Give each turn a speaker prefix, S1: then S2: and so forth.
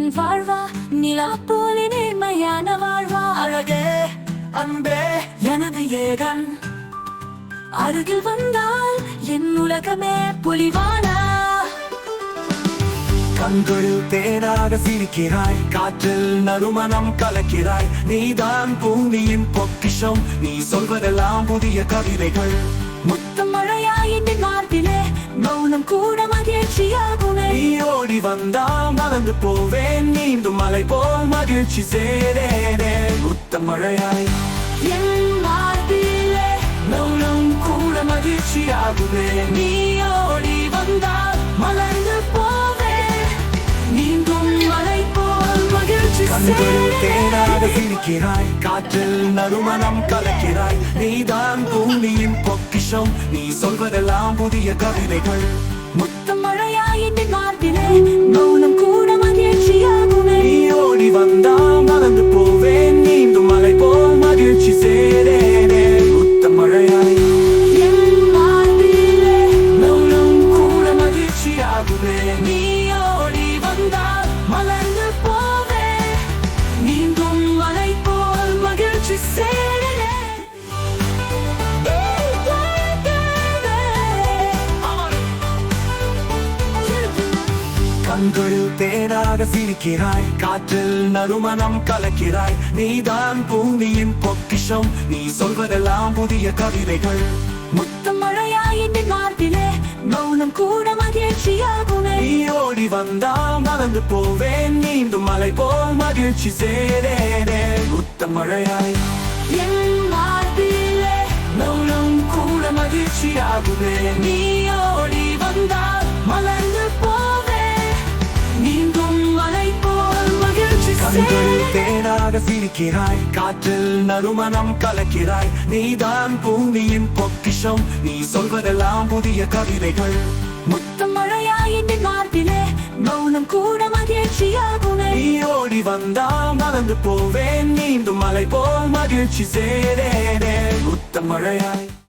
S1: என் வாழ்வா நிலா போலே நேர்மையான வாழ்வா
S2: அழகே அன்பே
S1: எனது ஏகன் அருகில் வந்தால் என் உலகமே பொலிவானா
S2: கண்களில் தேனாக சிரிக்கிறாய், காற்றில் நறுமணம் கலக்கிறாய். நீதான் பூமியின் பொக்கிஷம், நீ சொல்வதெல்லாம் புதிய கவிதைகள்.
S1: முத்தம் மழையாய் என் மார்பிலே மௌனம் கூட மகிழ்ச்சியாகுமே.
S2: நீ ஓடி வந்தால் மறந்து போவேன், மீண்டும் மலை போல் மகிழ்ச்சி சேரேனே. முத்தம் மழையாய்
S1: என் மார்பிலே
S2: மௌனம் கூட மகிழ்ச்சியாகுமே.
S1: நீ ஓடி வந்தால் மலர்ந்து போவே, மீண்டும் மலை போல் மகிழ்ச்சி
S2: கண்களில் தேனாக சிரிக்கிறாய், காற்றில் நறுமணம் கலக்கிறாய். நீதான் பூமியின் பொக்கிஷம், நீ சொல்வதெல்லாம் புதிய கவிதைகள்.
S1: முத்தம் மழையாய் என் மார்பிலே மௌனம் கூட மகிழ்ச்சியாகுமே.
S2: நீ ஓடி வந்தால் மறந்து போவேன், மீண்டும் மலை போல் மகிழ்ச்சி சேரேனே. முத்தம் மழையாய்
S1: என் மார்பிலே
S2: மௌனம் கூட மகிழ்ச்சியாகுமே.
S1: நீ ஓடி வந்தால் மலர்ந்து போவே, மீண்டும் மலை போல் மகிழ்ச்சி சேரே.
S2: கண்களில் தேனாக சிரிக்கிறாய், காற்றில் நறுமணம் கலக்கிறாய். நீதான் பூமியின் பொக்கிஷம், நீ சொல்வதெல்லாம் புதிய கவிதைகள்.
S1: முத்தம் மழையாய் என் மார்பிலே மௌனம் கூட மகிழ்ச்சியாகுமே.
S2: நீ ஓடி வந்தால் மறந்து போவேன், மீண்டும் மலை போல் மகிழ்ச்சி சேரேனே. முத்தம் மழையாய்
S1: என் மார்பிலே
S2: மௌனம் கூட மகிழ்ச்சியாகுமே.
S1: நீ ஓடி வந்தால் மலர்ந்து போவே, மீண்டும் மலை போல் மகிழ்ச்சி
S2: கண்களில் தேனாக சிரிக்கிறாய், காற்றில் நறுமணம் கலக்கிறாய். நீதான் பூமியின் பொக்கிஷம், நீ சொல்வதெல்லாம் புதிய கவிதைகள்.
S1: முத்தம் மழையாய் என் மார்பிலே மௌனம் கூட மகிழ்ச்சியாகுமே.
S2: நீ ஓடி வந்தால் மறந்து போவேன், மீண்டும் மலை போல் மகிழ்ச்சி சேரேனே. முத்தம் மழையாய்